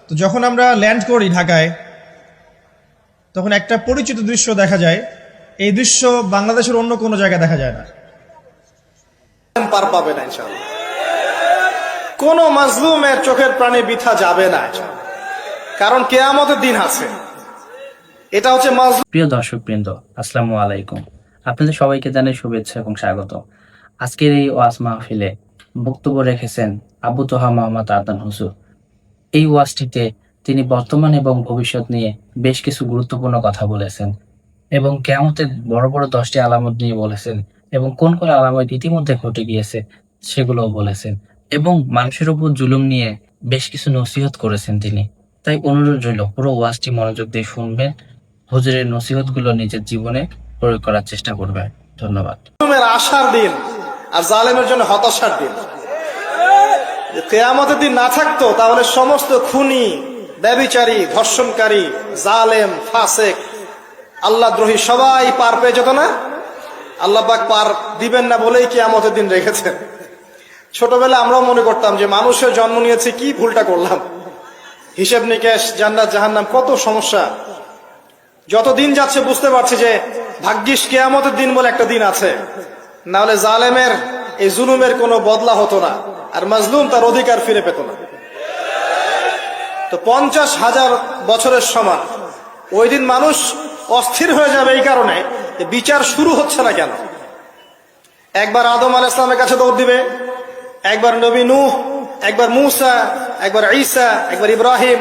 তো যখন আমরা ল্যান্ড করি ঢাকায়, তখন একটা পরিচিত দৃশ্য দেখা যায়। এই দৃশ্য বাংলাদেশের অন্য কোনো জায়গায় দেখা যায় না। পার পাবে না ইনশাআল্লাহ। কোন মাজলুমের চোখের প্রাণী বৃথা যাবে না, কারণ কিয়ামতের দিন আছে। এটা হচ্ছে প্রিয় দর্শক বৃন্দ, আসসালামু আলাইকুম। আপনাদের সবাইকে জানাই শুভেচ্ছা এবং স্বাগত। আজকের এই ওয়াজ মাহফিলে বক্তব্য রেখেছেন আবু তোহা মোহাম্মদ আদনান হুজুর। এই ওয়াজটিতে তিনি বর্তমান এবং ভবিষ্যৎ নিয়ে বেশ কিছু গুরুত্বপূর্ণ কথা বলেছেন এবং কিয়ামতের বড় বড় 10টি আলামত নিয়ে বলেছেন এবং কোন কোন আলামত ইতিমধ্যে ঘটে গিয়েছে সেগুলোও বলেছেন এবং মানুষের উপর জুলুম নিয়ে বেশ কিছু নসিহত করেছেন তিনি। তাই অনুরোধ রইল পুরো ওয়াজটি মনোযোগ দিয়ে শুনবেন, হুজুরের নসিহত গুলো নিজের জীবনে প্রয়োগ করার চেষ্টা করবে। ধন্যবাদ। আশার দিন আর জালেমের জন্য হতাশার দিন। কিয়ামতের দিন না থাকতো তাহলে সমস্ত খুনি, ব্যভিচারী, ধর্ষণকারী, জালেম, ফাসেক, আল্লাহদ্রোহী সবাই পার পেয়ে যেত না। আল্লাহ পাক পার দিবেন না বলেই কিয়ামতের দিন রেখেছেন। ছোটবেলা আমরাও মনে করতাম যে মানুষের জন্ম নিয়েছে, কি ভুলটা করলাম, হিসেব নিকেশ, জান্নাত জাহান্নাম, কত সমস্যা। যত দিন যাচ্ছে বুঝতে পারছি যে ভাগ্যিস কিয়ামতের দিন বলে একটা দিন আছে, না হলে জালেমের এই জুলুমের কোনো বদলা হতো না, আর মাজলুম তার অধিকার ফিরে পেত না। তো 50,000 বছরের সমান ওই দিন মানুষ অস্থির হয়ে যাবে এই কারণে যে বিচার শুরু হচ্ছে না কেন। একবার আদম আলাইহিস সালামের কাছে দৌড় দিবে, একবার নবী নূহ, একবার মূসা, একবার ঈসা, একবার ইব্রাহিম,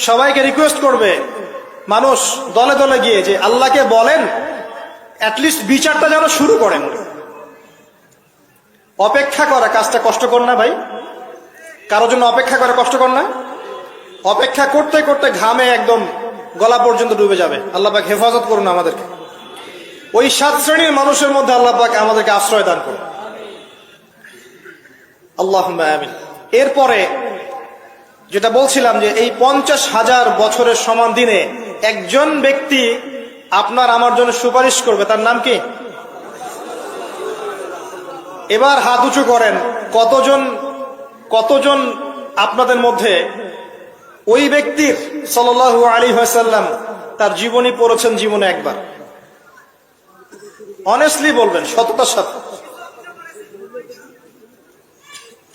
সবাইকে রিকোয়েস্ট করবে মানুষ দলে দলে গিয়ে যে আল্লাহকে বলেন অ্যাটলিস্ট বিচারটা যেন শুরু করেন। অপেক্ষা করা কাজটা কষ্টকর না ভাই? কারোর জন্য অপেক্ষা করা কষ্টকর না? অপেক্ষা করতে করতে ঘামে একদম গলা পর্যন্ত ডুবে যাবে। আল্লাহ পাক হেফাজত করুন আমাদেরকে। ওই 7 শ্রেণীর মানুষের মধ্যে আল্লাহ পাক আমাদেরকে আশ্রয় দান করুন, আল্লাহুম্মা আমিন। এরপরে যেটা বলছিলাম যে এই 50,000 বছরের সমান দিনে একজন ব্যক্তি আপনার আমার জন্য সুপারিশ করবে, তার নাম কি? এবার হাত উঁচু করেন, কতজন আপনাদের মধ্যে ওই ব্যক্তির সাল্লাল্লাহু আলাইহি ওয়াসাল্লাম তার জীবনী পড়েছেন জীবনে একবার? অনেস্টলি বলবেন, সততার সাথে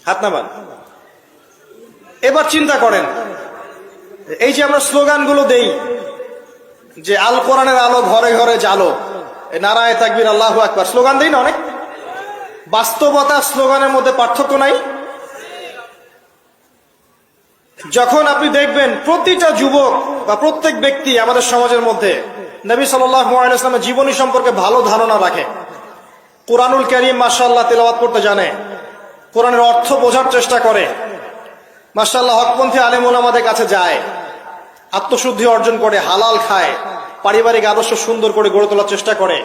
হাত নামান। এবার চিন্তা করেন, এই যে আমরা স্লোগানগুলো দেই যে আল কোরআনের আলো ঘরে ঘরে জালো, নারায়ে তাকবীর, আল্লাহু আকবার, স্লোগান দেই না অনেক? বাস্তবতা স্লোগানের মধ্যে পার্থক্য নাই? যখন আপনি দেখবেন প্রতিটা যুবক বা প্রত্যেক ব্যক্তি আমাদের সমাজের মধ্যে নবী সাল্লাল্লাহু আলাইহি ওয়াসাল্লামের জীবনী সম্পর্কে ভালো ধারণা রাখে, কুরআনুল কারীম মাশাআল্লাহ তেলাওয়াত করতে জানে, কোরআনের অর্থ বোঝার চেষ্টা করে, মাশাআল্লাহ হকপন্থী আলেম ওলামাদের কাছে যায়, আত্মশুদ্ধি অর্জন করে, হালাল খায়, পারিবারিক আদর্শ সুন্দর করে গড়ে তোলার চেষ্টা করে,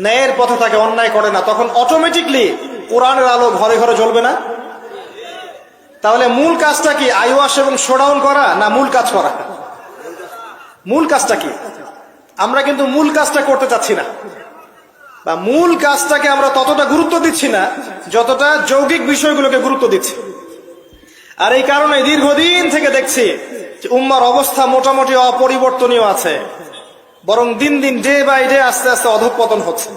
ন্যায়ের পথে থাকে, অন্যায় করে না, তখন অটোমেটিকলি কোরআনের আলো ঘরে ঘরে জ্বলবে না? তাহলে মূল কাজটা কি? আইওয়াশ এবং শোডাউন করা, না মূল কাজ করা? মূল কাজটা কি? আমরা কিন্তু মূল কাজটা করতে চাচ্ছি না, বা মূল কাজটাকে আমরা ততটা গুরুত্ব দিচ্ছি না যতটা যৌগিক বিষয়গুলোকে গুরুত্ব দিচ্ছি। আর এই কারণে দীর্ঘদিন থেকে দেখছি যে উম্মার অবস্থা মোটামুটি অপরিবর্তনীয় আছে, বরং দিন দিন ডে বাই ডে আস্তে আস্তে অধঃপতন হচ্ছে।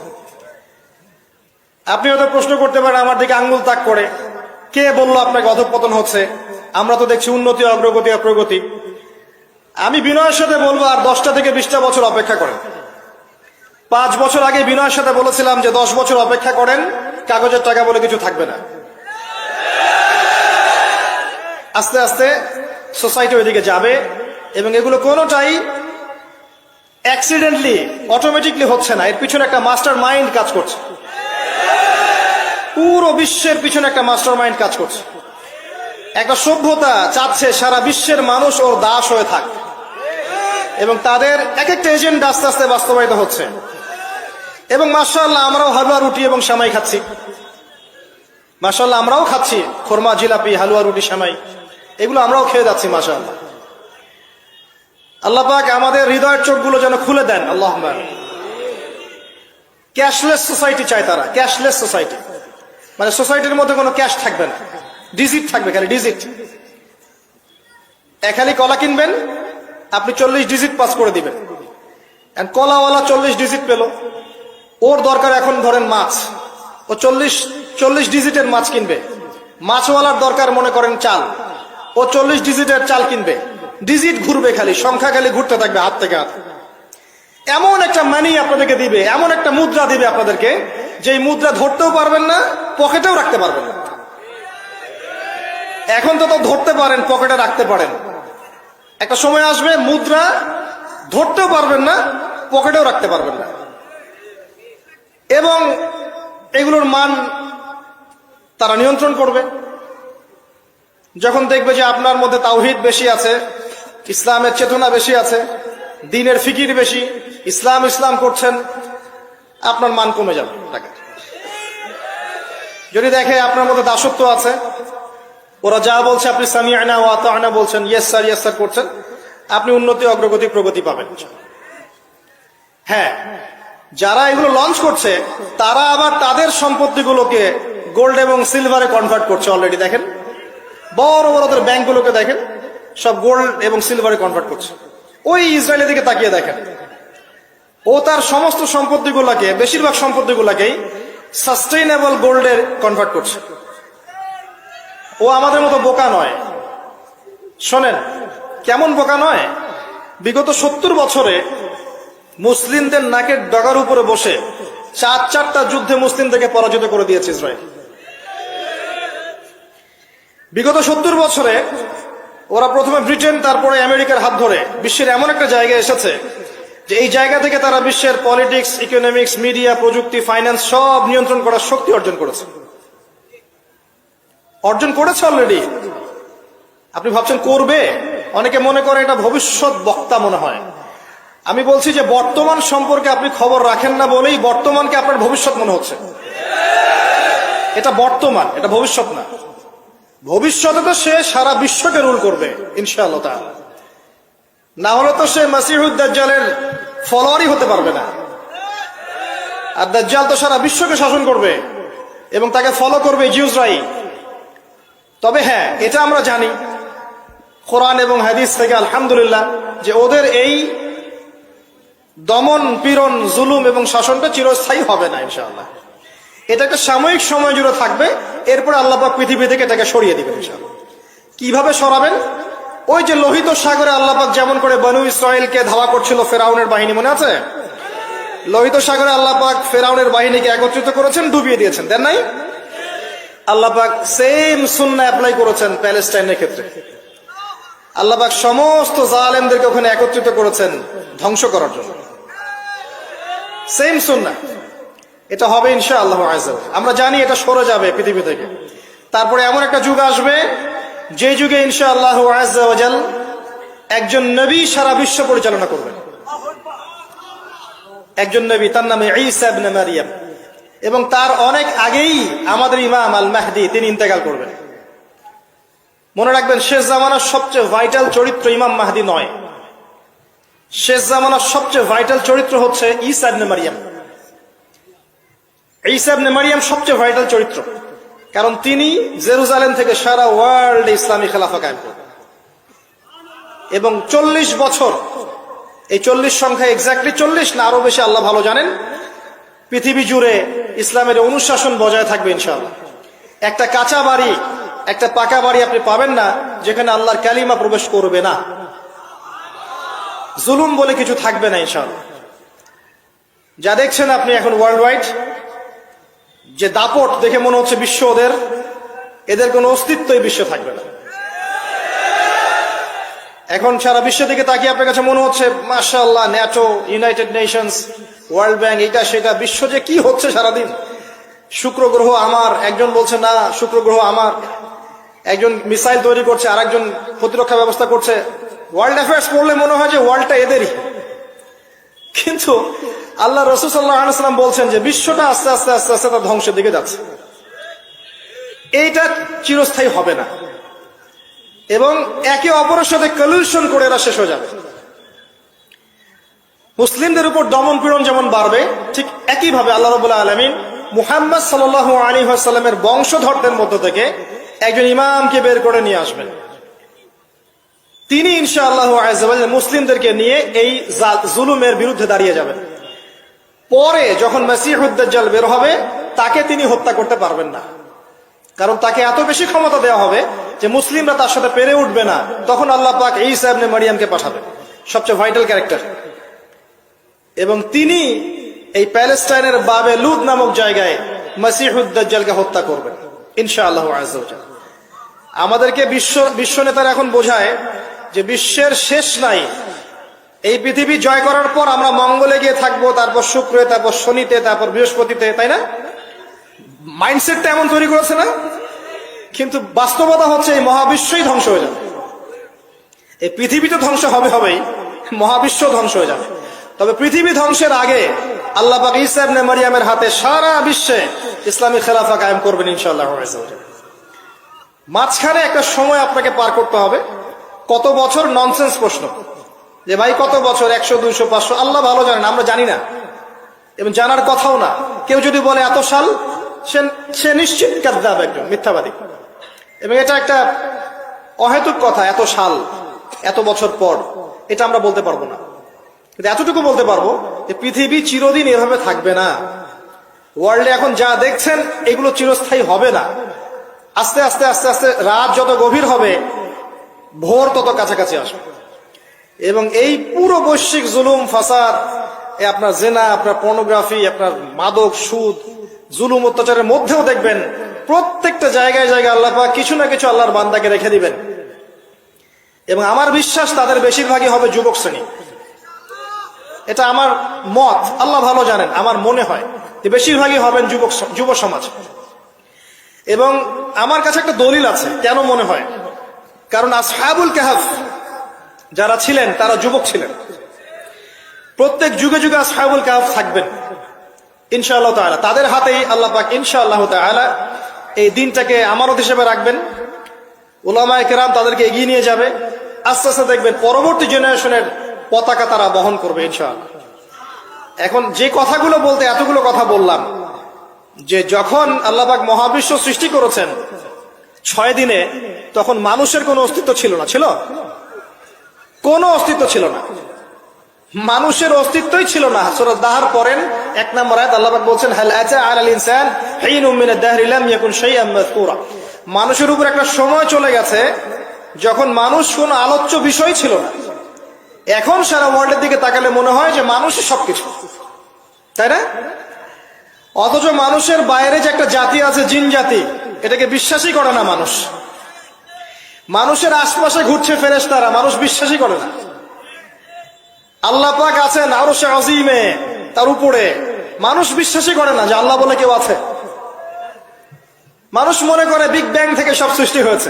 আপনি হয়তো প্রশ্ন করতে পারেন আমার দিকে আঙ্গুল তাক করে, কে বললো আপনাকে অধঃপতন হচ্ছে? আমরা তো দেখছি উন্নতি, অগ্রগতি আর প্রগতি। আমি বিনয়ের সাথে বলবো আর 10টা থেকে 20টা বছর অপেক্ষা করেন। 5 বছর আগে বিনয়ের সাথে বলেছিলাম যে 10 বছর অপেক্ষা করেন, কাগজের টাকা বলে কিছু থাকবে না। আস্তে আস্তে সোসাইটি ওইদিকে যাবে এবং এগুলো কোনোটাই অ্যাক্সিডেন্টলি অটোমেটিকলি হচ্ছে না, এর পিছনে একটা মাস্টার মাইন্ড কাজ করছে। পুরো বিশ্বের পিছনে একটা মাস্টার মাইন্ড কাজ করছে। একটা সভ্যতা চাচ্ছে সারা বিশ্বের মানুষ ওর দাস হয়ে থাক, এবং তাদের এক একটা এজেন্ডা আস্তে আস্তে বাস্তবায়িত হচ্ছে। এবং মাশাআল্লাহ আমরাও হালুয়া রুটি এবং সেমাই খাচ্ছি, মাশাআল্লাহ আমরাও খাচ্ছি খোরমা, জিলাপি, হালুয়া রুটি, সেমাই, এগুলো আমরাও খেয়ে যাচ্ছি মাশাআল্লাহ। আল্লাহ পাক আমাদের হৃদয়ের চোখগুলো যেন খুলে দেন, আল্লাহুম্মা আমিন। ক্যাশলেস সোসাইটি চায় তারা, ক্যাশলেস সোসাইটি, মানে সোসাইটির মধ্যে কোনো ক্যাশ থাকবে না, ডিজিট থাকবে, খালি ডিজিট। এক হালি কলা কিনবেন, আপনি 40 ডিজিট পাস করে দিবেন। কলাওয়ালা 40 ডিজিট পেল, ওর দরকার এখন ধরেন মাছ, ও 40 ডিজিটের মাছ কিনবে। মাছওয়ালার দরকার মনে করেন চাল, ও 40 ডিজিটের চাল কিনবে। ডিজিট ঘুরবে, খালি সংখ্যা খালি ঘুরতে থাকবে হাত থেকে হাত। এমন একটা মানি আপনাদেরকে দিবে, এমন একটা মুদ্রা দিবে আপনাদেরকে, যে মুদ্রা ধরতেও পারবেন না, পকেটেও রাখতে পারবেন না। এখন তো ধরতে পারেন, পকেটে রাখতে পারেন, একটা সময় আসবে মুদ্রা ধরতেও পারবেন না, পকেটেও রাখতে পারবেন না। এবং এগুলোর মান তারা নিয়ন্ত্রণ করবে। যখন দেখবে যে আপনার মধ্যে তাওহীদ বেশি আছে, ইসলামের চেতনা বেশি আছে, দ্বীনের ফিকির বেশি, ইসলাম ইসলাম করছেন, আপনার মান কমে যাবে টাকা। যদি দেখে আপনার মধ্যে দাসত্ব আছে, ওরা যা বলছে আপনি সামিআনা ওয়া আতা'না বলছেন, ইয়েস স্যার ইয়েস স্যার করছেন, আপনি উন্নতি, অগ্রগতি, প্রগতি পাবেন। হ্যাঁ, যারা এগুলো লঞ্চ করছে তারা আবার তাদের সম্পত্তিগুলোকে গোল্ড এবং সিলভারে কনভার্ট করছে অলরেডি। দেখেন বড় বড় ব্যাংকগুলোকে দেখেন, সব গোল্ড এবং সিলভারে কনভার্ট করছে। ওই ইসরায়েলের দিকে তাকিয়ে দেখেন, ও তার সমস্ত সম্পত্তিগুলোকে, বেশিরভাগ সম্পত্তিগুলোকেই সাস্টেইনেবল গোল্ডে কনভার্ট করছে। ও আমাদের মতো বোকা নয়। শোনেন কেমন বোকা নয়, বিগত 70 বছরে মুসলিমদের নাকের ডগার উপরে বসে 4টা যুদ্ধে মুসলিমদেরকে পরাজিত করে দিয়েছে ইসরায়েল। বিগত 70 বছরে ওরা প্রথমে ব্রিটেন, তারপরে আমেরিকার হাত ধরে বিশ্বের এমন একটা জায়গায় এসেছে যে এই জায়গা থেকে তারা বিশ্বের পলিটিক্স, ইকোনমিক্স, মিডিয়া, প্রযুক্তি, ফাইন্যান্স সব নিয়ন্ত্রণ করার শক্তি অর্জন করেছে অলরেডি। আপনি ভাবছেন করবে? অনেকে মনে করে এটা ভবিষ্যৎ বক্তা মনে হয়। আমি বলছি যে বর্তমান সম্পর্কে আপনি খবর রাখেন না বলেই বর্তমানকে আপনার ভবিষ্যৎ মনে হচ্ছে। এটা বর্তমান, এটা ভবিষ্যৎ না। ভবিষ্যতে তো সে সারা বিশ্বকে রুল করবে ইনশাআল্লাহ তাআলা। না হলে তো সে মাসিহুদ দাজ্জালের ফলোয়ারই হতে পারবে না। আর দাজ্জাল তো সারা বিশ্বকে শাসন করবে এবং তাকে ফলো করবে জিউসরাই। তবে হ্যাঁ, এটা আমরা জানি কোরআন এবং হাদিস থেকে আলহামদুলিল্লাহ যে ওদের এই দমন, পীড়ন, জুলুম এবং শাসনটা চিরস্থায়ী হবে না ইনশাআল্লাহ। এটা একটা সাময়িক সময় জুড়ে থাকবে, এরপরে আল্লাহ পাক পৃথিবী থেকে এটাকে সরিয়ে দিবেন ইনশাআল্লাহ। কিভাবে সরাবেন? ওই যে লোহিত সাগরে আল্লাহ পাক যেমন করে বনু ইসরাইলকে ধাওয়া করছিল ফেরাউনের বাহিনী, মনে আছে? লোহিত সাগরে আল্লাহ পাক ফেরাউনের বাহিনীকে একত্রিত করেছেন, ডুবিয়ে দিয়েছেন, দেন নাই? আল্লাহ পাক সেম সুন্নাহ অ্যাপ্লাই করেছেন প্যালেস্টাইনের ক্ষেত্রে। আল্লাহ পাক সমস্ত জালেমদেরকে ওখানে একত্রিত করেছেন ধ্বংস করার জন্য। সেম সুন্নাহ, এটা হবে ইনশাআল্লাহ আযজা ওয়া জাল। আমরা জানি এটা সরে যাবে পৃথিবী থেকে। তারপরে এমন একটা যুগ আসবে যে যুগে ইনশাআল্লাহ আযজা ওয়া জাল একজন নবী সারা বিশ্ব পরিচালনা করবেন। একজন নবী, তার নাম ঈসা ইবনে মারইয়াম, এবং তার অনেক আগেই আমাদের ইমাম আল মাহদি তিনি ইন্তেকাল করবেন। মনে রাখবেন, শেষ জামানার সবচেয়ে ভাইটাল চরিত্র ইমাম মাহদি নয়। শেষ জামানার সবচেয়ে ভাইটাল চরিত্র হচ্ছে ঈসা ইবনে মারইয়াম। ঈসা ইবনে মারইয়াম সবচেয়ে ভাইটাল চরিত্র, কারণ তিনি জেরুজালেম থেকে সারা ওয়ার্ল্ডে ইসলামী খেলাফা কায়েম করবেন। এবং 40 বছর, এই 40 সংখ্যা এক্স্যাক্টলি 40 না আরো বেশি আল্লাহ ভালো জানেন, পৃথিবী জুড়ে ইসলামের অনুশাসন বজায় থাকবে ইনশাআল্লাহ। একটা কাঁচা বাড়ি, একটা পাকা বাড়ি আপনি পাবেন না যেখানে আল্লাহর কালিমা প্রবেশ করবে না। জুলুম বলে কিছু থাকবে না ইনশাআল্লাহ। যা দেখছেন আপনি এখন ওয়ার্ল্ড ওয়াইড যে দাপট, দেখে মনে হচ্ছে বিশ্ব এদের কোনো অস্তিত্বই বিশ্ব থাকবে না। এখন সারা বিশ্ব দিকে তাকিয়ে আপনার কাছে মনে হচ্ছে মাশাআল্লাহ, NATO, United Nations, world bank, এটা সেটা, বিশ্ব যে কি হচ্ছে সারাদিন। শুক্র গ্রহ আমার, একজন বলছে না শুক্র গ্রহ আমার, একজন মিসাইল তৈরি করছে, আর একজন প্রতিরক্ষা ব্যবস্থা করছে। ওয়ার্ল্ড অ্যাফেয়ার্স পড়লে মনে হয় যে ওয়ার্ল্ডটা এদেরই, কিন্তু আল্লাহ রাসূল সাল্লাল্লাহু আলাইহি ওয়াসাল্লাম বলছেন যে বিশ্বটা আস্তে আস্তে আস্তে আস্তে তার ধ্বংসের দিকে যাচ্ছে। এইটা চিরস্থায়ী হবে না, এবং একে অপরের সাথে কলিউশন করে এরা শেষ হয়ে যাবে। মুসলিমদের উপর দমন পীড়ন যেমন বাড়বে, ঠিক একইভাবে আল্লাহ রাব্বুল আলামিন মুহাম্মদ সাল্লাল্লাহু আলাইহি ওয়াসাল্লামের বংশধরদের মধ্য থেকে একজন ইমামকে বের করে নিয়ে আসবেন। তিনি ইনশাআল্লাহ আযজা ওয়া জাল্লা মুসলিমদেরকে নিয়ে এই জুলুমের বিরুদ্ধে দাঁড়িয়ে যাবেন। পরে যখন মসিহুদ দাজ্জাল বের হবে তাকে তিনি হত্যা করতে পারবেন না, কারণ তাকে এত বেশি ক্ষমতা দেওয়া হবে যে মুসলিমরা তার সাথে পেরে উঠবে না। তখন আল্লাহ পাক ঈসা ইবনে মারইয়ামকে পাঠাবেন, সবচেয়ে ভাইটাল ক্যারেক্টার, এবং তিনি এই প্যালেস্টাইনের বাবে লুদ নামক জায়গায় মসিহুদ দাজ্জালকে হত্যা করবেন ইনশাআল্লাহ আযজা ওয়া জাল্লা। আমাদেরকে বিশ্ব নেতারা এখন বোঝায় যে বিশ্বের শেষ নাই, এই পৃথিবী জয় করার পর আমরা মঙ্গলে গিয়ে থাকবো, তারপর শুক্রে, তারপর শনিতে, তারপর বৃহস্পতিতে, তাই না? মাইন্ডসেটটা এমন তৈরি করেছে না? কিন্তু বাস্তবতা হচ্ছে এই মহাবিশ্বই ধ্বংস হয়ে যাবে। এই পৃথিবী তো ধ্বংস হবেই, মহাবিশ্ব ধ্বংস হয়ে যাবে। তবে পৃথিবী ধ্বংসের আগে আল্লাহ পাক ঈসা ইবনে মারইয়ামের হাতে সারা বিশ্বে ইসলামী খেলাফা কায়েম করবেন ইনশাআল্লাহ। মাঝখানে একটা সময় আপনাকে পার করতে হবে। কত বছর? ননসেন্স প্রশ্ন, যে ভাই কত বছর, 100, 200, 500, আল্লাহ ভালো জানেন, আমরা জানি না এবং জানার কথাও না। কেউ যদি বলে এত সাল, সে নিশ্চিত কাযযাব, একজন মিথ্যাবাদী। এবং এটা একটা অহেতুক কথা, এত সাল, এত বছর পর, এটা আমরা বলতে পারবো না। কিন্তু এতটুকু বলতে পারবো যে পৃথিবী চিরদিন এভাবে থাকবে না। ওয়ার্ল্ডে এখন যা দেখছেন এগুলো চিরস্থায়ী হবে না। আস্তে আস্তে আস্তে আস্তে রাত যত গভীর হবে, ভোর তত কাছাকাছি আসবে। এবং এই পুরো বৈশ্বিক জুলুম, ফাসাদ, আপনার জেনা, আপনার পর্নোগ্রাফি, আপনার মাদক, সুদ, জুলুম, অত্যাচারের মধ্যেও দেখবেন প্রত্যেকটা জায়গায় জায়গায় আল্লাহ পাক কিছু না কিছু আল্লাহর বান্দাকে রেখে দিবেন। এবং আমার বিশ্বাস তাদের বেশিরভাগই হবে যুবক শ্রেণী। এটা আমার মত, আল্লাহ ভালো জানেন, আমার মনে হয় যে বেশিরভাগই হবেন যুব সমাজ। এবং আমার কাছে একটা দলিল আছে কেন মনে হয়, কারণ আসহাবুল কাহফ যারা ছিলেন তারা যুবক ছিলেন। প্রত্যেক যুগে যুগে আসহাবুল কাহফ থাকবেন ইনশাআল্লাহ তাআলা। তাদের হাতেই আল্লাহ পাক ইনশাআল্লাহ তাআলা এই দিনটাকে আমানত হিসেবে রাখবেন। উলামায়ে কেরাম তাদেরকে এগিয়ে নিয়ে যাবে। আস্তে আস্তে দেখবেন পরবর্তী জেনারেশনের পতাকা তারা বহন করবে ইনশাআল্লাহ। এখন যে কথাগুলো বলতে এতগুলো কথা বললাম, যে যখন আল্লাহ পাক মহাবিশ্ব সৃষ্টি করেছেন 6 দিনে, তখন মানুষের কোনো অস্তিত্ব ছিল না। ছিল? কোনো অস্তিত্ব ছিল না, মানুষের অস্তিত্বই ছিল না। সূরা দাহর পড়েন 1 নম্বর আয়াত, আল্লাহ পাক বলছেন হাল আতা আলাল ইনসান হিনুম মিনাদ দাহরি লাম ইয়াকুন শাইআন মাযকুরা। মানুষের উপর একটা সময় চলে গেছে যখন মানুষ কোনো আলোচ্য বিষয় ছিল না। এখন সারা ওয়ার্ল্ডের দিকে তাকালে মনে হয় যে মানুষই সবকিছু, তাই না? অথচ মানুষের বাইরে যে একটা জাতি আছে, জিন জাতি, এটাকে বিশ্বাসই করে না মানুষ। মানুষের আশপাশে ঘুরছে ফেরেশতারা, মানুষ বিশ্বাসই করে না। আল্লাহ পাক আছেন আরশে আজিমে, তার উপরে, মানুষ বিশ্বাসই করে না যে আল্লাহ বলে কেউ আছে। মানুষ মনে করে বিগ ব্যাং থেকে সব সৃষ্টি হয়েছে।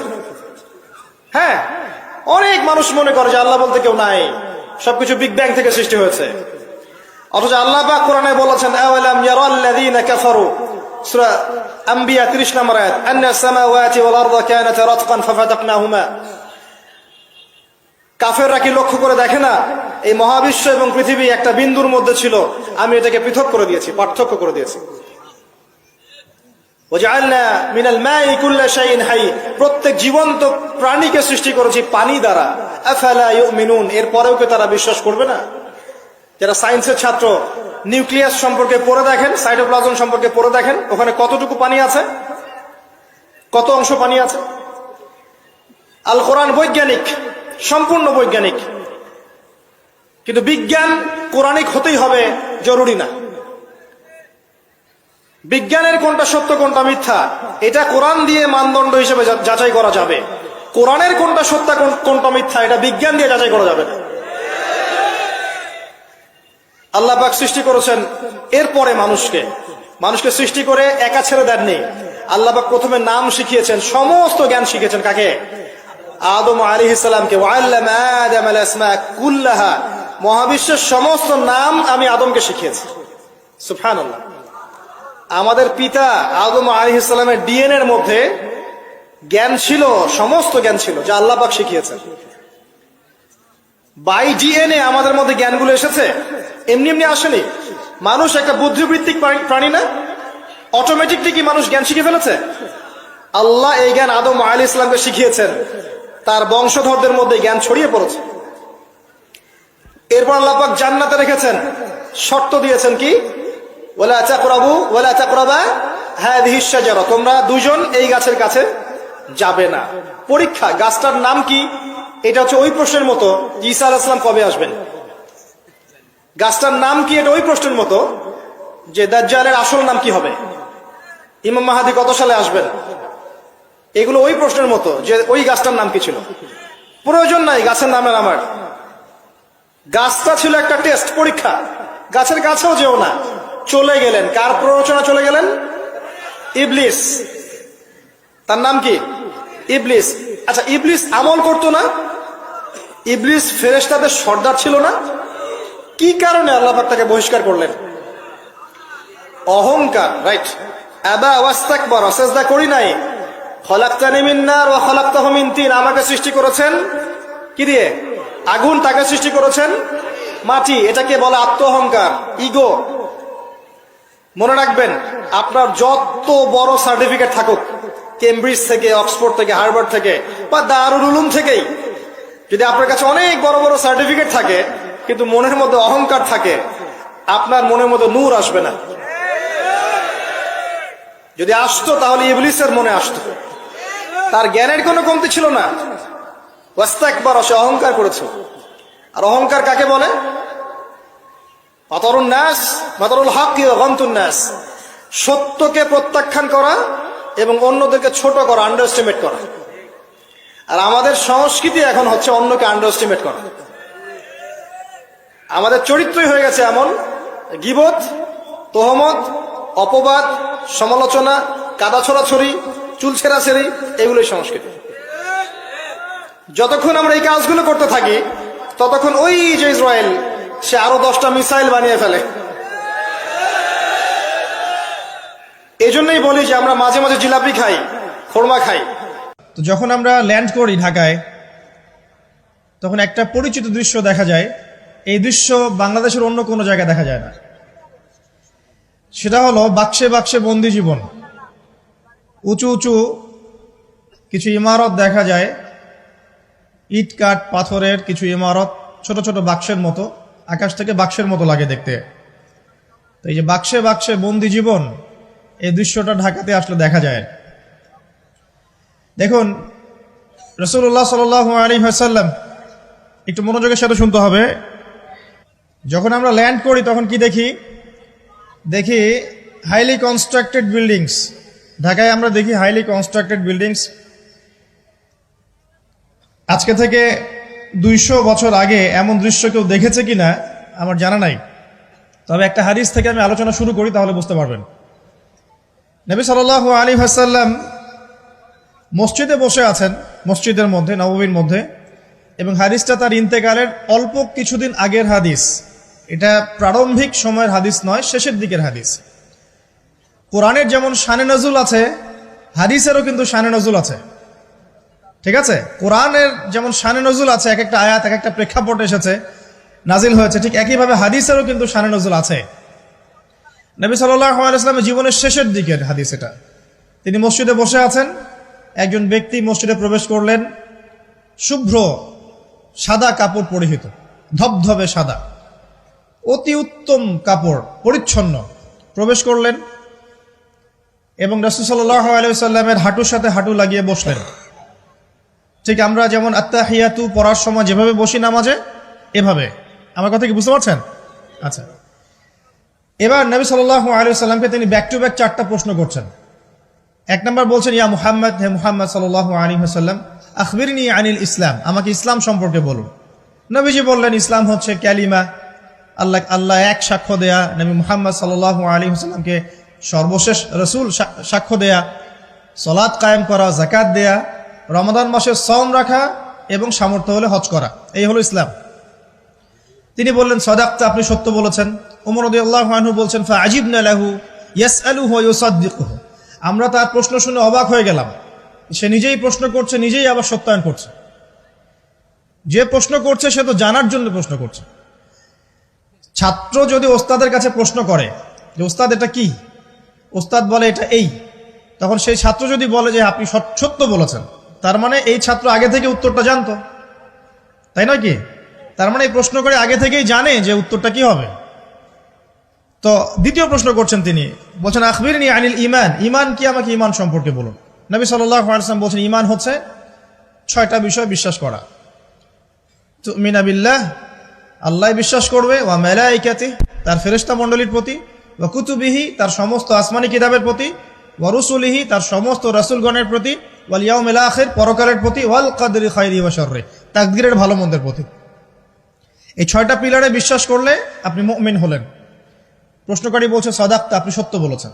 হ্যাঁ, অনেক মানুষ মনে করে যে আল্লাহ বলতে কেউ নাই, সবকিছু বিগ ব্যাং থেকে সৃষ্টি হয়েছে। অথচ আল্লাহ পাক কোরআনে বলেছেন আওয়ালাম ইয়ারাল্লাযীনা কাফারু, সূরা আম্বিয়া 30 নম্বর আয়াত, আন্নাস সামাওয়াতি ওয়াল আরদা কানাতা রাতকান ফাফাতাকনাহুমা। কাফেররা কি লক্ষ্য করে দেখে না এই মহাবিশ্ব এবং পৃথিবী একটা বিন্দুর মধ্যে ছিল, আমি এটাকে পৃথক করে দিয়েছি, পার্থক্য করে দিয়েছি। ওয়াজআলনা মিনাল মাই কুল্লা শাইইন হাই, প্রত্যেক জীবন্ত প্রাণীকে সৃষ্টি করেছি পানি দ্বারা। আফালা ইউমিনুন, এরপরেও কি তারা বিশ্বাস করবে না? যারা সায়েন্সের ছাত্র, নিউক্লিয়াস সম্পর্কে পড়ে দেখেন, সাইটোপ্লাজম সম্পর্কে পড়ে দেখেন, ওখানে কতটুকু পানি আছে, কত অংশ পানি আছে। আল কোরআন বৈজ্ঞানিক, সম্পূর্ণ বৈজ্ঞানিক, কিন্তু বিজ্ঞান কোরআনিক হতেই হবে জরুরি না। বিজ্ঞানের কোনটা সত্য কোনটা মিথ্যা এটা কোরআন দিয়ে মানদণ্ড হিসেবে যাচাই করা যাবে। কোরআনের কোনটা সত্য কোনটা মিথ্যা এটা বিজ্ঞান দিয়ে যাচাই করা যাবে না। আল্লাহ পাক সৃষ্টি করেছেন, এরপরে মানুষকে সৃষ্টি করে একা ছেড়ে দেননি। আল্লাহ পাক প্রথমে নাম শিখিয়েছেন, সমস্ত জ্ঞান শিখিয়েছেন কাকে? আদম আলাইহিস সালামকে। ওয়াল্লামা আদম আল আসমা কুল্লাহা, মহাবিশ্বের সমস্ত নাম আমি আদমকে শিখিয়েছি। সুবহানাল্লাহ। আমাদের পিতা আদম আলাইহিস সালামের ডিএনএ এর মধ্যে জ্ঞান ছিল, সমস্ত জ্ঞান ছিল যা আল্লাহ পাক শিখিয়েছেন। বাই ডিএনএ আমাদের মধ্যে জ্ঞানগুলো এসেছে, এমনি এমনি আসেনি। মানুষ একটা বুদ্ধিবৃত্তিক প্রাণী না? অটোমেটিকলি কি মানুষ জ্ঞান শিখে ফেলেছে? আল্লাহ এই জ্ঞান আদম আলাইহিস সালামকে শিখিয়েছেন। তার বংশধরদের মধ্যে জ্ঞান ছড়িয়ে পড়েছে। এরপর আল্লাহ পাক জান্নাতে রেখেছেন, শর্ত দিয়েছেন কি, ওয়ালা তাকরাবু ওয়ালা তাকরাবা হাযিহিশ শাজারা, তোমরা দুজন এই গাছের কাছে যাবে না। পরীক্ষা, গাছটার নাম কি? এটা হচ্ছে ওই প্রশ্নের মতো ঈসা আলাইহিস সালাম কবে আসবেন। গাছটার নাম কি? এটা ওই প্রশ্নের মতো যে দাজ্জালের আসল নাম কি হবে, ইমাম মাহদী কত সালে আসবেন। এগুলো ওই প্রশ্নের মতো যে ওই গাছটার নাম কি ছিল। প্রয়োজন নাই গাছের নামের আমার। গাছটা ছিল একটা টেস্ট, পরীক্ষা। গাছের কাছেও যেও না। চলে গেলেন, কার প্ররোচনা চলে গেলেন? ইবলিস। তার নাম কি? ইবলিস। আচ্ছা, ইবলিস আমল করতো না? ইবলিস ফেরেশতাদের সর্দার ছিল না? কি কারণে আল্লাহ পাক তাকে বহিষ্কার করলেন? অহংকার, রাইট। আবা ওয়াস্তাকবার, সিজদা করি নাই। খলাকতানি মিন নার ওয়া খলাকতাহু মিন তিন, আমাকে সৃষ্টি করেছেন কি দিয়ে? আগুন। তাকে সৃষ্টি করেছেন মাটি। এটাকে বলে আত্ম অহংকার, ইগো। মনে রাখবেন, আপনার যত বড় সার্টিফিকেট থাকুক, কেমব্রিজ থেকে, অক্সফোর্ড থেকে, হার্ভার্ড থেকে বা দারুল উলুম থেকেই, যদি আপনার কাছে অনেক বড় বড় সার্টিফিকেট থাকে কিন্তু মনের মধ্যে অহংকার থাকে, আপনার মনের মধ্যে নূর আসবে না। যদি আসতো তাহলে ইবলিসের মনে আসতো। তার জ্ঞানের কোনো কমতি ছিল না। ওয়াস্তাকবার, সে অহংকার করেছে। আর অহংকার কাকে বলে? মাতারুন নাস মাতারুল হক ওয়া গামতুন নাস, সত্যকে প্রত্যাখ্যান করা এবং অন্যদেরকে ছোট করা, আন্ডার এস্টিমেট করা। আর আমাদের সংস্কৃতি এখন হচ্ছে অন্যকে আন্ডার এস্টিমেট করা। আমাদের চরিত্রই হয়ে গেছে এমন, গীবত, তোহমত, অপবাদ, সমালোচনা, কাদা ছোড়াছড়ি, চুল ছেঁড়াছেড়ি, এগুলোই সংস্কৃতি। যতক্ষণ আমরা এই কাজগুলো করতে থাকি ততক্ষণ ওই যে ইসরায়েল, সে আরো 10টা মিসাইল বানিয়ে ফেলে। এই জন্যই বলি যে আমরা মাঝে মাঝে জিলাপি খাই, খোরমা খাই। তো যখন আমরা ল্যান্ড করি ঢাকায়, তখন একটা পরিচিত দৃশ্য দেখা যায়। এই দৃশ্য বাংলাদেশের অন্য কোনো জায়গায় দেখা যায় না। সেটা হলো বাক্সে বাক্সে বন্দি জীবন। উঁচু উঁচু কিছু ইমারত দেখা যায়, ইট কাঠ পাথরের কিছু ইমারত, ছোট ছোট বাক্সের মতো, আকাশ থেকে বাক্সের মতো লাগে দেখতে। তো এই যে বাক্সে বাক্সে বন্দি জীবন, এই দৃশ্যটা ঢাকাতে আসলে দেখা যায়। দেখুন, রাসূলুল্লাহ সাল্লাল্লাহু আলাইহি ওয়াসাল্লাম, একটু মনোযোগের সাথে শুনতে হবে। যখন আমরা ল্যান্ড করি তখন কি দেখি? দেখি হাইলি কনস্ট্রাক্টেড বিল্ডিংস। ঢাকায় আমরা দেখি হাইলি কনস্ট্রাক্টেড বিল্ডিংস। আজকে থেকে 200 বছর আগে এমন দৃশ্য কেউ দেখেছে কিনা আমার জানা নাই। তবে একটা হাদিস থেকে আমি আলোচনা শুরু করি, তাহলে বুঝতে পারবেন। নবী সাল্লাল্লাহু আলাইহি ওয়াসাল্লাম মসজিদে বসে আছেন, মসজিদের মধ্যে, নববীর মধ্যে, এবং হাদিসটা তার ইন্তেকালের অল্প কিছুদিন আগের হাদিস। এটা প্রারম্ভিক সময়ের হাদিস নয়, শেষের দিকের হাদিস। কোরআনের যেমন শানে নজুল আছে, হাদিসেরও কিন্তু শানে নজুল আছে। ঠিক আছে? কোরআনের যেমন শানে নজুল আছে, এক একটা আয়াত এক একটা প্রেক্ষাপট এসেছে, নাজিল হয়েছে, ঠিক একইভাবে হাদিসেরও কিন্তু শানে নজুল আছে। নবী সাল্লাল্লাহু আলাইহি ওয়াসাল্লামের জীবনের শেষের দিকের হাদিস এটা। তিনি মসজিদে বসে আছেন, একজন ব্যক্তি মসজিদে প্রবেশ করলেন, শুভ্র সাদা কাপড় পরিহিত, ধবধবে সাদা, অতি উত্তম কাপড়, পরিচ্ছন্ন, প্রবেশ করলেন এবং রাসূল সাল্লাল্লাহু আলাইহি ওয়াসাল্লামের হাঁটুর সাথে হাঁটু লাগিয়ে বসলেন। ঠিক আমরা যেমন আত্তাহিয়াতু পড়ার সময় যেভাবে বসি নামাজে, এভাবে। আমার কথা কি বুঝতে পারছেন? আচ্ছা, এবার নবী সাল্লাল্লাহু আলাইহি ওয়াসাল্লামকে তিনি ব্যাক টু ব্যাক 4টা প্রশ্ন করছেন। 1 নম্বর বলছেন, ইয়া মুহাম্মদ, হে মুহাম্মদ সাল্লাল্লাহু আলাইহি ওয়াসাল্লাম, আখবিরনি আনিল ইসলাম, আমাকে ইসলাম সম্পর্কে বলুন। নবীজি বললেন, ইসলাম হচ্ছে কালিমা, আল্লাহ এক সাক্ষ্য দেয়া, নবী মুহাম্মদ সাল্লাল্লাহু আলাইহি ওয়াসাল্লামকে সর্বশেষ রাসূল সাক্ষ্য দেয়া, সালাত কায়েম করা, যাকাত দেয়া, রমাদান মাসে সওম রাখা এবং সামর্থ্য হলে হজ করা, এই হলো ইসলাম। তিনি বললেন, সাদাকতা, আপনি সত্য বলেছেন। ওমর রাদিয়াল্লাহু আনহু বলছেন, ফাআজিবনা লাহু ইয়াসআলুহু ওয়া ইউসাদ্দিকুহু, আমরা তার প্রশ্ন শুনে অবাক হয়ে গেলাম। সে নিজেই প্রশ্ন করছে, নিজেই আবার সত্যায়ন করছে। যে প্রশ্ন করছে সে তো জানার জন্য প্রশ্ন করছে। ছাত্র যদি ওস্তাদের কাছে প্রশ্ন করে যে ওস্তাদ এটা কি, ওস্তাদ বলে এটা এই, তখন সেই ছাত্র যদি বলে যে আপনি সত্য বলেছেন, তার মানে এই ছাত্র আগে থেকে উত্তরটা জানতো, তাই নয় কি? তার মানে এই প্রশ্ন করে আগে থেকেই জানে যে উত্তরটা কি হবে। তো দ্বিতীয় প্রশ্ন করছেন তিনি, বলছেন আখবিরনি আনিল ঈমান, ঈমান কি, আমাকে ঈমান সম্পর্কে বলুন। নবী সাল্লাল্লাহু আলাইহি ওয়াসাল্লাম বলছেন ঈমান হচ্ছে 6টা বিষয় বিশ্বাস করা। তুমিনা বিল্লাহ, আল্লাহ বিশ্বাস করবে, ওয়া মালাইকাতিহি, তার ফেরেশতা মণ্ডলীর প্রতি, ওয়া কুতুবিহি, তার সমস্ত আসমানি কিতাবের প্রতি, ওয়া রুসুলিহি, তার সমস্ত রাসূলগণের প্রতি, ওয়াল ইয়াউমিল আখির, পরকালের প্রতি, ওয়াল কদরি খাইরিহি ওয়া শাররিহি, তাকদীরের ভালো মন্দের প্রতি। এই 6টা পিলারে বিশ্বাস করলে আপনি মুমিন হলেন। প্রশ্নকারী বলছে সাদাক্তা, আপনি সত্য বলেছেন।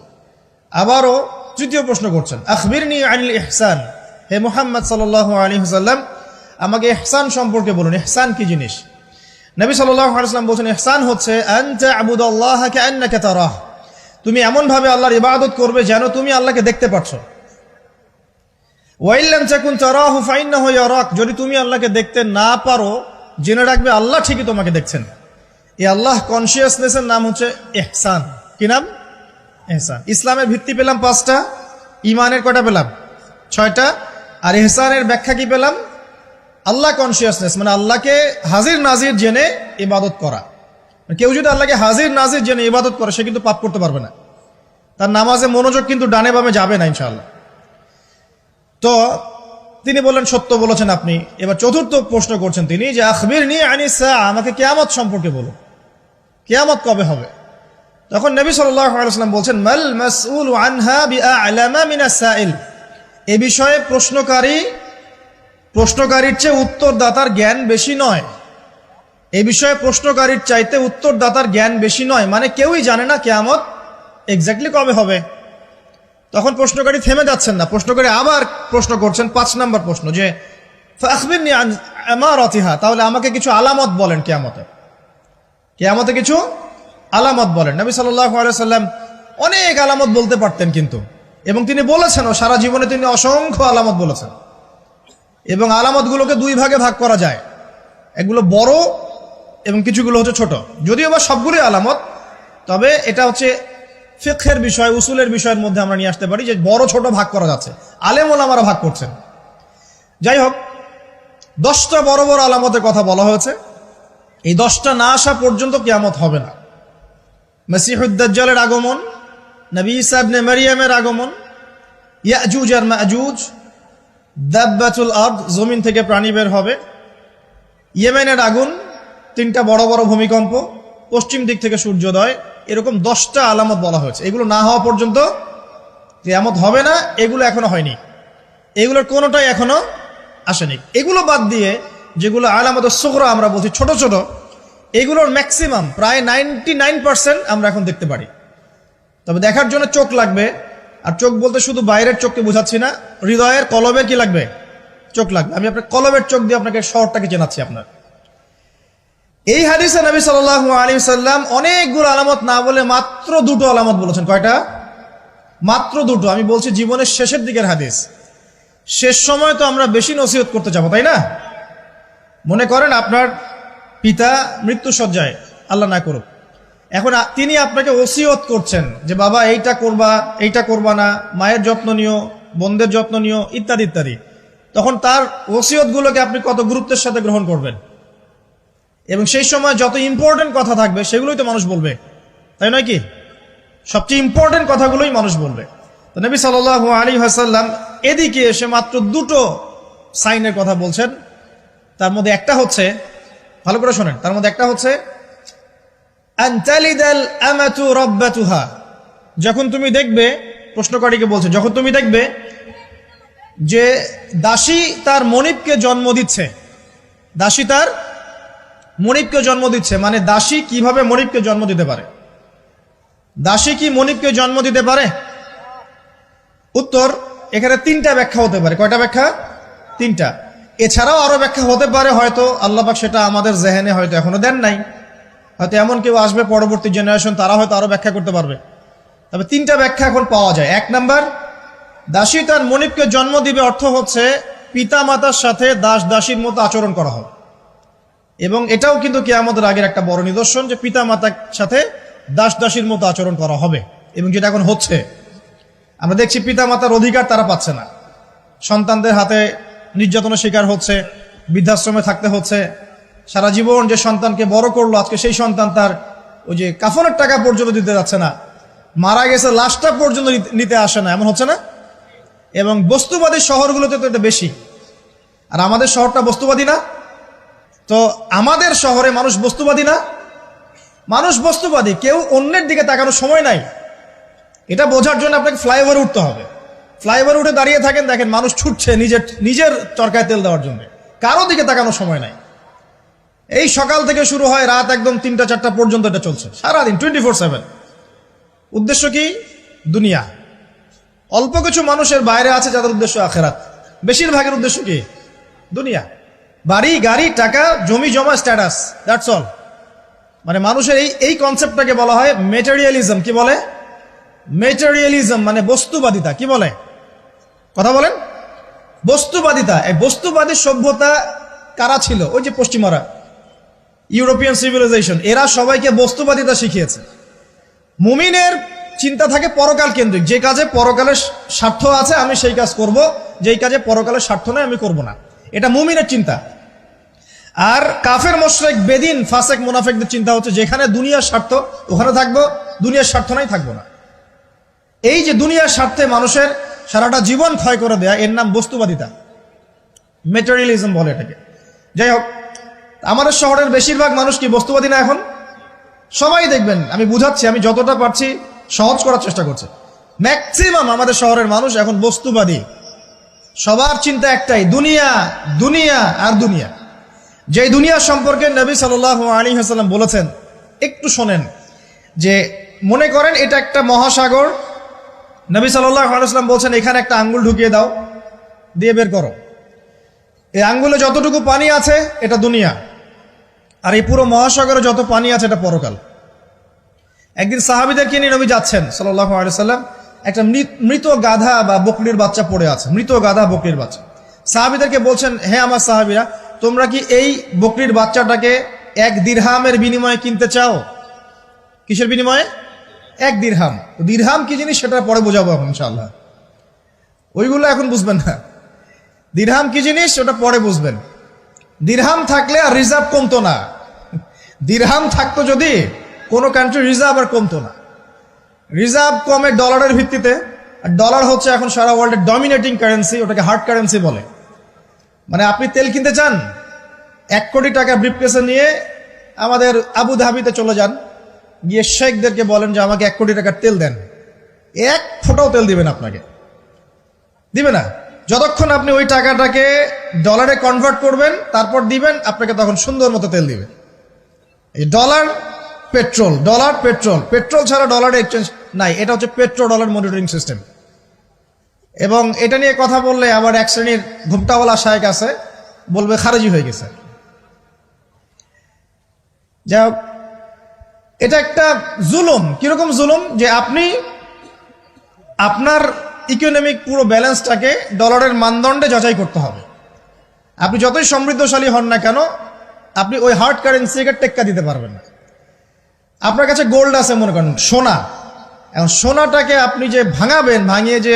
আবারও তৃতীয় প্রশ্ন করছেন আখবিরনি আনিল ইহসান, হে মুহাম্মদ সাল্লাল্লাহু আলাইহি ওয়াসাল্লাম, আমাকে ইহসান সম্পর্কে বলুন, ইহসান কি জিনিস? নবী সাল্লাল্লাহু আলাইহি ওয়াসাল্লাম বলছেন ইহসান হচ্ছে আন তা'বুদাল্লাহা কাআন্নাকা তারাহ, তুমি এমন ভাবে আল্লাহর ইবাদত করবে যেন তুমি আল্লাহকে দেখতে পাচ্ছ। ওয়া ইল্লাম তাকুন তারাহু ফাইন্নাহু ইয়ারাক, যদি তুমি আল্লাহকে দেখতে না পারো জেনে রাখবে আল্লাহ ঠিকই তোমাকে দেখছেন। এই আল্লাহ কনসিয়াসনেসের নাম হচ্ছে ইহসান। কি নাম? ইহসান। ইসলামের ভিত্তি পেলাম 5টা, ইমানের কয়টা পেলাম? 6টা। আর ইহসানের ব্যাখ্যা কি পেলাম? আল্লাহ কনসিয়াসনেস, মানে আল্লাহকে হাজির নাজির জেনে ইবাদত করা। কেউ যদি আল্লাহকে হাজির নাজির জেনে ইবাদত করে সে কিন্তু পাপ করতে পারবে না, তার নামাজে মনোযোগ কিন্তু ডানে বামে যাবে না ইনশাআল্লাহ। তো তিনি বললেন সত্য বলেছেন আপনি। এবার চতুর্থ প্রশ্ন করছেন তিনি যে আখবিরনি আনিস সাআ, আমাকে কিয়ামত সম্পর্কে বলুন, কিয়ামত কবে হবে? তখন নবী সাল্লাল্লাহু আলাইহি ওয়াসাল্লাম বলছেন মাল মাসউলু আনহা বিআ'লামা মিনাস সাইল, এই বিষয়ে প্রশ্নকারীর চেয়ে উত্তরদাতার জ্ঞান বেশি নয়। এই বিষয়ে প্রশ্নকারীর চাইতে উত্তরদাতার জ্ঞান বেশি নয়, মানে কেউই জানে না কিয়ামত এক্স্যাক্টলি কবে হবে। তখন প্রশ্নকারী থেমে যাচ্ছেন না, প্রশ্নকারী আবার প্রশ্ন করছেন, 5 নম্বর প্রশ্ন, যে ফাখবিরনি আন আমারাতিহা, তাহলে আমাকে কিছু আলামত বলেন কিয়ামতে কিছু আলামত বলেন। নবী সাল্লাল্লাহু আলাইহি ওয়াসাল্লাম অনেক আলামত বলতে পারতেন কিন্তু, এবং তিনি বলেছেনও, সারা জীবনে তিনি অসংখ্য আলামত বলেছেন। এবং আলামতগুলোকে 2 ভাগে ভাগ করা যায়, এগুলো বড় এবং কিছুগুলো হচ্ছে ছোট। যদিও বা সবগুলোই আলামত, তবে এটা হচ্ছে ফিকহের বিষয়, উসুলের বিষয়ের মধ্যে আমরা নিয়ে আসতে পারি যে বড় ছোট ভাগ করা যাচ্ছে, আলেম ওলামারা ভাগ করছেন। যাই হোক, 10টা বড় বড় আলামতের কথা বলা হয়েছে। এই 10টা না আসা পর্যন্ত কিয়ামত হবে না। মসিহুদ দাজ্জালের আগমন, নবী ঈসা ইবনে মারইয়ামের আগমন, ইয়াজুজ আর মাজুজ, দাব্বাতুল আরদ, জমিন থেকে প্রাণী বের হবে, ইয়েমেনের আগুন, 3টা বড় বড় ভূমিকম্প, পশ্চিম দিক থেকে সূর্যোদয়, এরকম 10টা আলামত বলা হয়েছে। এগুলো না হওয়া পর্যন্ত কিয়ামত হবে না। এগুলো এখনো হয়নি, এগুলোর কোনোটাই এখনো আসেনি। এগুলো বাদ দিয়ে যেগুলো আলামত সুগরা আমরা বলছি, ছোট ছোট, এগুলোর ম্যাক্সিমাম প্রায় 99% আমরা এখন দেখতে পারি। তবে দেখার জন্য চোখ লাগবে, আর চোখ বলতে শুধু বাইরের চোখকে বোঝাচ্ছি না, হৃদয়ের কলবের কি লাগবে? চোখ লাগবে। আমি আপনার কলবের চোখ দিয়ে আপনাকে শহরটাকে চেনাচ্ছি। আপনার এই হাদিসে নবী সাল্লাল্লাহু আলাইহি ওয়াসাল্লাম অনেকগুলো আলামত না বলে মাত্র 2টো আলামত বলেছেন। কয়টা? মাত্র 2টো। আমি বলছি জীবনের শেষের দিকের হাদিস, শেষ সময় তো আমরা বেশি নসিহত করতে যাবো, তাই না? মনে করেন আপনার পিতা মৃত্যুসজ্জায়, আল্লাহ না করুক, এখন তিনি আপনাকে ওসিয়ত করছেন যে বাবা এইটা করবা, এইটা করবা না, মায়ের যত্ন নিও, বোনদের যত্ন নিও, ইত্যাদি ইত্যাদি। তখন তার ওসিয়তগুলোকে আপনি কত গুরুত্বের সাথে গ্রহণ করবেন, এবং সেই সময় যত ইম্পর্টেন্ট কথা থাকবে সেগুলোই তো মানুষ বলবে, তাই নয় কি? সবচেয়ে ইম্পর্টেন্ট কথাগুলোই মানুষ বলবে। তো নবী সাল্লাল্লাহু আলাইহি ওয়াসাল্লাম এদিকে এসে মাত্র 2টো সাইনের কথা বলছেন। তার মধ্যে একটা হচ্ছে, ভালো করে শোনেন, তার মধ্যে একটা হচ্ছে আনতালিদাল আমাতু রাব্বাতুহা, যখন তুমি দেখবে, প্রশ্নকারীকে বলছে, যখন তুমি দেখবে যে দাসী তার মনিবকে জন্ম দিচ্ছে, দাসী তার মনিবকে জন্ম দিচ্ছে, মানে দাসী কিভাবে মনিবকে জন্ম দিতে পারে? দাসী কি মনিবকে জন্ম দিতে পারে? উত্তর, এখানে 3টা ব্যাখ্যা হতে পারে। কয়টা ব্যাখ্যা? 3টা। এছাড়াও আরো ব্যাখ্যা হতে পারে, হয়তো আল্লাহ পাক সেটা আমাদের জেহেনে হয়তো এখনো দেন নাই, হয়তো এমন কেউ আসবে পরবর্তী জেনারেশন, তারা হয়তো আরো ব্যাখ্যা করতে পারবে। তবে 3টা ব্যাখ্যা এখন পাওয়া যায়। 1 নাম্বার, দাসী তার মনিবকে জন্ম দিবে অর্থ হচ্ছে পিতা মাতার সাথে দাস দাসীর মতো আচরণ করা হবে। এবং এটাও কিন্তু কিয়ামতের আগের একটা বড় নিদর্শন যে পিতা মাতার সাথে দাস দাসীর মতো আচরণ করা হবে। এবং যেটা এখন হচ্ছে, আমরা দেখছি পিতা মাতার অধিকার তারা পাচ্ছে না, সন্তানদের হাতে নির্যাতনের শিকার হচ্ছে, বৃদ্ধাশ্রমে থাকতে হচ্ছে, সারা জীবন যে সন্তানকে বড় করলো আজকে সেই সন্তান তার ওই যে কাফনের টাকা পর্যন্ত দিতে যাচ্ছে না, মারা গেছে লাশটা পর্যন্ত নিতে আসে না, এমন হচ্ছে না? এবং বস্তুবাদী শহরগুলোতে তো এটা বেশি, আর আমাদের শহরটা বস্তুবাদী না। তো আমাদের শহরে মানুষ বস্তুবাদী না, মানুষ বস্তুবাদী, কেউ অন্যের দিকে তাকানোর সময় নাই। এটা বোঝার জন্য আপনাকে ফ্লাইওভারে উঠতে হবে। ফ্লাইওভারে উঠে দাঁড়িয়ে থাকেন, দেখেন মানুষ ছুটছে নিজের চরকায় তেল দেওয়ার জন্য, কারো দিকে তাকানোর সময় নাই। এই সকাল থেকে শুরু হয়, রাত একদম 3টা-4টা পর্যন্ত এটা চলছে, সারাদিন 24/7। উদ্দেশ্য কি? দুনিয়া। অল্প কিছু মানুষের বাইরে আছে যাদের উদ্দেশ্য আখেরাত, বেশিরভাগের উদ্দেশ্য কি? দুনিয়া। বাড়ি, গাড়ি, টাকা, জমি জমা, স্ট্যাটাস, দ্যাটস অল। মানে মানুষের এই কনসেপ্টটাকে বলা হয় মেটেরিয়ালিজম। কি বলে? মেটেরিয়ালিজম মানে বস্তুবাদিতা। কি বলে? কথা বলেন। বস্তুবাদিতা। এই বস্তুবাদী সভ্যতা কারা ছিল? ওই যে পশ্চিমারা, ইউরোপিয়ান সিভিলাইজেশন, এরা সবাইকে বস্তুবাদিতা শিখিয়েছে। মুমিনের চিন্তা থাকে পরকাল কেন্দ্রিক, যে কাজে পরকালের স্বার্থ আছে আমি সেই কাজ করব, যেই কাজে পরকালের স্বার্থ নয় আমি করব না, এটা মুমিনের চিন্তা। আর কাফের মুশরিক বেদিন ফাসেক মুনাফিকদের চিন্তা হচ্ছে যেখানে দুনিয়ার স্বার্থ ওখানে থাকবো, দুনিয়ার স্বার্থ নাই থাকবো না। এই যে দুনিয়ার স্বার্থে মানুষের সারাটা জীবন ক্ষয় করে দেয়া, এর নাম বস্তুবাদিতা, মেটেরিয়ালিজম বলে এটাকে। যাই হোক, আমাদের শহরের বেশিরভাগ মানুষ কি বস্তুবাদী না? এখন সবাই দেখবেন, আমি বুঝাচ্ছি, আমি যতটা পারছি সহজ করার চেষ্টা করছি। ম্যাক্সিমাম আমাদের শহরের মানুষ এখন বস্তুবাদী। সবার চিন্তা একটাই, দুনিয়া, দুনিয়া আর দুনিয়া। যেই দুনিয়া সম্পর্কে নবী সাল্লাল্লাহু আলাইহি ওয়াসাল্লাম বলেছেন, একটু শোনেন, যে মনে করেন এটা একটা মহাসাগর। নবী সাল্লাল্লাহু আলাইহি ওয়াসাল্লাম বলছেন এখানে একটা আঙ্গুল ঢুকিয়ে দাও, দিয়ে বের করো। এই আঙ্গুলে যতটুকু পানি আছে এটা দুনিয়া, আর এই পুরো মহাসাগরে যত পানি আছে এটা পরকাল। একদিন সাহাবীদেরকে নিয়ে নবী যাচ্ছেন সাল্লাল্লাহু আলাইহি ওয়াসাল্লাম, একটা মৃত গাধা বা বকরির বাচ্চা পড়ে আছে, মৃত গাধা বকরির বাচ্চা। সাহাবীদেরকে বলছেন, হে আমার সাহাবীরা, তোমরা কি এই বকরির বাচ্চাটাকে 1 দিরহামের বিনিময়ে কিনতে চাও? কিসের বিনিময়ে? 1 দিরহাম। দিরহাম কি জিনিস সেটা পরে বোঝাবো এখন ইনশাআল্লাহ, ওইগুলো এখন বুঝবেন না। দিরহাম কি জিনিস ওটা পরে বুঝবেন। দিরহাম থাকলে আর রিজার্ভ কমতো না। দিরহাম থাকতো যদি কোনো কান্ট্রি, রিজার্ভ আর কমতো না। রিজার্ভ কমে ডলারের ভিত্তিতে, আর ডলার হচ্ছে এখন সারা ওয়ার্ল্ডের ডমিনেটিং কারেন্সি, ওটাকে হার্ড কারেন্সি বলে। মানে আপনি তেল কিনতে চান, 1 কোটি টাকা ব্রিফকেসে নিয়ে আমাদের আবু ধাবিতে চলে যান, গিয়ে শেখদেরকে বলেন যে আমাকে 1 কোটি টাকার তেল দেন, 1 ফোঁটাও তেল দিবেন আপনাকে, দিবে না। যতক্ষণ আপনি ওই টাকাটাকে ডলারে কনভার্ট করবেন তারপর দিবেন, আপনাকে তখন সুন্দর মতো তেল দিবে। এই dollar petrol, dollar petrol, petrol ছাড়া ডলারের এক্সচেঞ্জ নাই। এটা হচ্ছে পেট্রো ডলার মনিটরিং সিস্টেম। এবং এটা নিয়ে কথা বললে আবার এক শ্রেণীর ঘুমটাওয়ালা শায়েখ আছে, বলবে খারেজি হয়ে গেছে। যা এটা একটা জুলুম। কিরকম জুলুম? যে আপনি আপনার ইকোনমিক পুরো ব্যালেন্সটাকে ডলারের মানদণ্ডে যাচাই করতে হবে। আপনি যতই সমৃদ্ধশালী হন না কেন, আপনি ওই হার্ড কারেন্সিকে টেক্কা দিতে পারবেন না। আপনার কাছে গোল্ড আছে মনে করেন, সোনা, এখন সোনাটাকে আপনি যে ভাঙাবেন, ভাঙিয়ে যে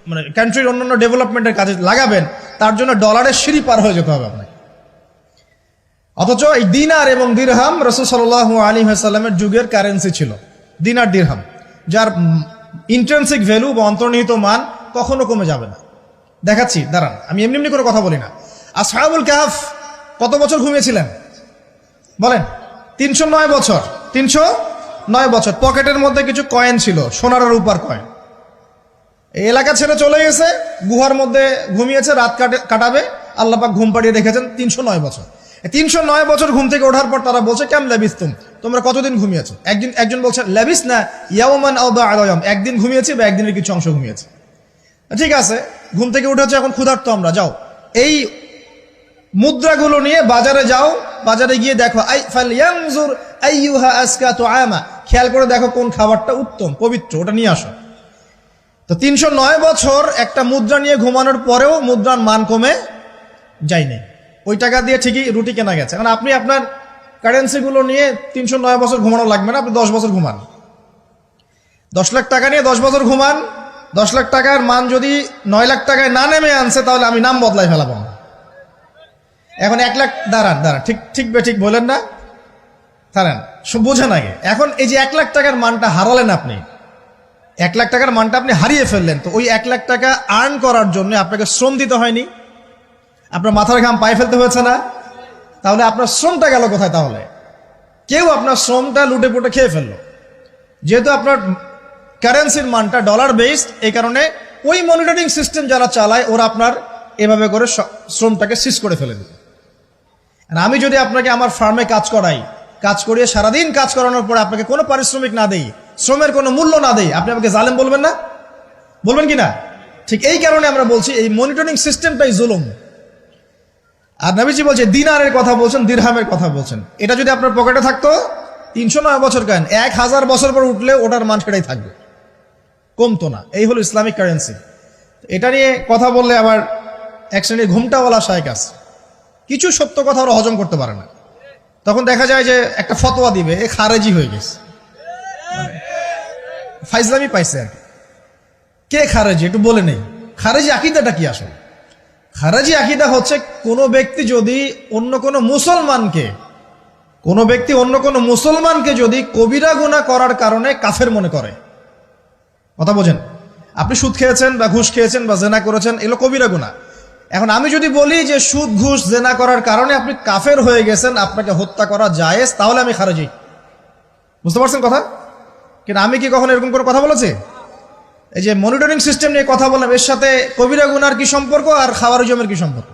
মানে কান্ট্রির অন্যান্য ডেভেলপমেন্টের কাজে লাগাবেন, তার জন্য ডলারের সিঁড়ি পার হয়ে যেতে হবে আপনাকে। অথচ এই দিনার এবং দিরহাম রাসূল সাল্লাল্লাহু আলাইহি ওয়াসাল্লামের যুগের কারেন্সি ছিল, দিনার দিরহাম, যার ইন্ট্রিনসিক ভ্যালু বা অন্তর্নিহিত মান কখনো কমে যাবে না। দেখাচ্ছি, দাঁড়ান, আমি এমনি এমনি করে কথা বলি না। আসহাবুল কাহফ কত বছর ঘুমিয়েছিলেন বলেন? 309 বছর। 309 বছর। পকেটের মধ্যে কিছু কয়েন ছিল, সোনার আর রূপার কয়েন। এই এলাকা ছেড়ে চলে গেছে, গুহার মধ্যে ঘুমিয়েছে, রাত কাটাবে, আল্লাহ পাক ঘুম পাড়িয়ে রেখেছেন 309 বছর। 309 বছর ঘুম থেকে ওঠার পর তারা বলছে, কেম লাবিস্তুম, তোমরা কতদিন ঘুমিয়েছো? একজন বলছে লাবিস না ইয়াওমান আও বা'দা ইয়াওম, একদিন ঘুমিয়েছি বা একদিনের কিছু অংশ ঘুমিয়েছি। ঠিক আছে, ঘুম থেকে উঠেছে, এখন ক্ষুধার্ত আমরা, যাও এই মুদ্রাগুলো নিয়ে বাজারে যাও, বাজারে গিয়ে দেখো ফালয়ানজুর আইয়ুহা আজকা তুআমা, খেয়াল করে দেখো কোন খাবারটা উত্তম পবিত্র, ওটা নিয়ে আসো। তো 309 বছর একটা মুদ্রা নিয়ে ঘুমানোর পরেও মুদ্রার মান কমে যায়নি। ওই টাকা দিয়ে ঠিকই রুটি কেনা গেছে। কারণ আপনি আপনার কারেন্সিগুলো নিয়ে 309 বছর ঘুমানো লাগবে না, আপনি 10 বছর ঘুমান। 10 লাখ টাকা নিয়ে 10 বছর ঘুমান, 10 লাখ টাকার মান যদি 9 লাখ টাকায় না নেমে আনছে তাহলে আমি নাম বদলাই ফেলাবো না। এখন 1 লাখ দাঁড়ান ঠিক বলেন না, দাঁড়ান বোঝেন আগে। এখন এই যে 1 লাখ টাকার মানটা হারালেন আপনি, 1 লাখ টাকার মানটা আপনি হারিয়ে ফেললেন, তো ওই 1 লাখ টাকা আর্ন করার জন্য আপনাকে শ্রম দিতে হয়নি? আপনার মাথার ঘাম পায়ে ফেলতে হয়েছে না? তাহলে আপনার শ্রমটা গেল কোথায়? তাহলে কেউ আপনার শ্রমটা লুটে পুটে খেয়ে ফেললো। যেহেতু আপনার কারেন্সির মানটা ডলার বেসড, এই কারণে ওই মনিটরিং সিস্টেম যারা চালায় ওরা আপনার এভাবে করে শ্রমটাকে সিজ করে ফেলে দেবে। আর আমি যদি আপনাকে আমার ফার্মে কাজ করিয়ে সারাদিন কাজ করানোর পরে আপনাকে কোনো পারিশ্রমিক না দেই, শ্রমের কোনো মূল্য না দেই, আপনি আমাকে জালেম বলবেন না? বলবেন কি না? ঠিক এই কারণে আমরা বলছি এই মনিটরিং সিস্টেমটাই জুলুম। আর নবীজি বলছে দিনারের কথা বলছেন, দিরহামের কথা বলছেন। এটা যদি আপনার পকেটে থাকতো 309 বছর কেন 1000 বছর পর উঠলে ওটার মান সেটাই থাকবে, কমতো না। এই হলো ইসলামিক কারেন্সি। এটা নিয়ে কথা বললে আবার এক শ্রেণীর ঘুমটাওয়ালা শায়েখ আছে, কিছু সত্য কথা ওরা হজম করতে পারে না। তখন দেখা যায় যে একটা ফতোয়া দিবে, এ খারেজি হয়ে গেছে, ফাইজলামি পাইছে আর কি। কে খারেজি একটু বলে নেই। খারেজি আকীদাটা কি আসলে? খারেজি আকীদা হচ্ছে কোনো ব্যক্তি যদি অন্য কোনো মুসলমানকে যদি কবিরা গুনাহ করার কারণে কাফের মনে করে। কথা বোঝেন? আপনি সুদ খেয়েছেন বা ঘুষ খেয়েছেন বা জেনা করেছেন, এগুলো কবিরা গুনাহ। এখন আমি যদি বলি যে সুদ ঘুষ জেনা করার কারণে আপনি কাফের হয়ে গেছেন, আপনাকে হত্যা করা জায়েজ, তাহলে আমি খারেজি। বুঝতে পারছেন কথা? কিন্তু আমি কি কখনো এরকম করে কথা বলেছি? এই যে মনিটরিং সিস্টেম নিয়ে কথা বললাম, এর সাথে কবিরা গুনার কি সম্পর্ক আর খাওয়ারিজমের কি সম্পর্ক?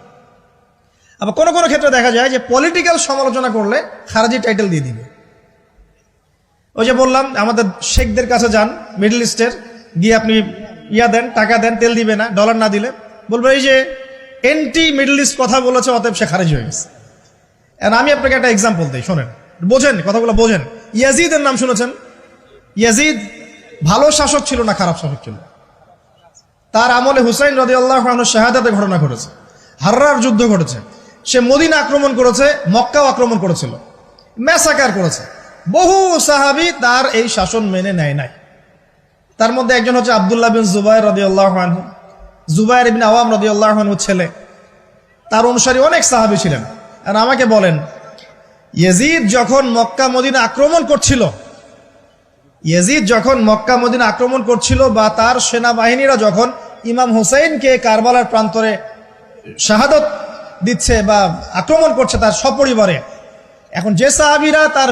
আবার কোনো কোনো ক্ষেত্রে দেখা যায় যে পলিটিক্যাল সমালোচনা করলে খারেজি টাইটেল দিয়ে দিবে। ওই যে বললাম আমাদের শেখদের কাছে যান মিডল ইস্টের, গিয়ে আপনি দেন, টাকা দেন, তেল দিবে না, ডলার না দিলে বলবো এই যে এন্টি মিডল ইস্ট কথা বলেছে, অতএব সে খারিজ হয়ে গেছে। আমি আপনাকে একটা এক্সাম্পল দিই, শোনেন, বোঝেন কথাগুলো বোঝেন। ইয়াজিদের নাম শুনেছেন? ইয়াজিদ ভালো শাসক ছিল না খারাপ শাসক ছিল? তার আমলে হুসাইন রাদিয়াল্লাহু আনহুর শাহাদাতের ঘটনা ঘটেছে, হাররার যুদ্ধ ঘটেছে, সে মদিনা আক্রমণ করেছে, মক্কাও আক্রমণ করেছিল, ম্যাসাকার করেছে। বহু সাহাবী তার এই শাসন মেনে নেয় নাই। তার মধ্যে একজন হচ্ছে আব্দুল্লাহ বিন জুবাইর রাদিয়াল্লাহু আনহু, জুবাইর ইবনে আওয়াম রাদিয়াল্লাহু আনহুর ছেলে। তার অনুসারী অনেক সাহাবী ছিলেন। আর আমাকে বলেন, ইয়াজিদ যখন মক্কা মদিনা আক্রমণ করছিল বা তার সেনাবাহিনীরা যখন ইমাম হুসাইনকে কারবালার প্রান্তরে শাহাদত দিচ্ছে বা আক্রমণ করছে তার সপরিবারে, এখন যে সাহাবীরা তার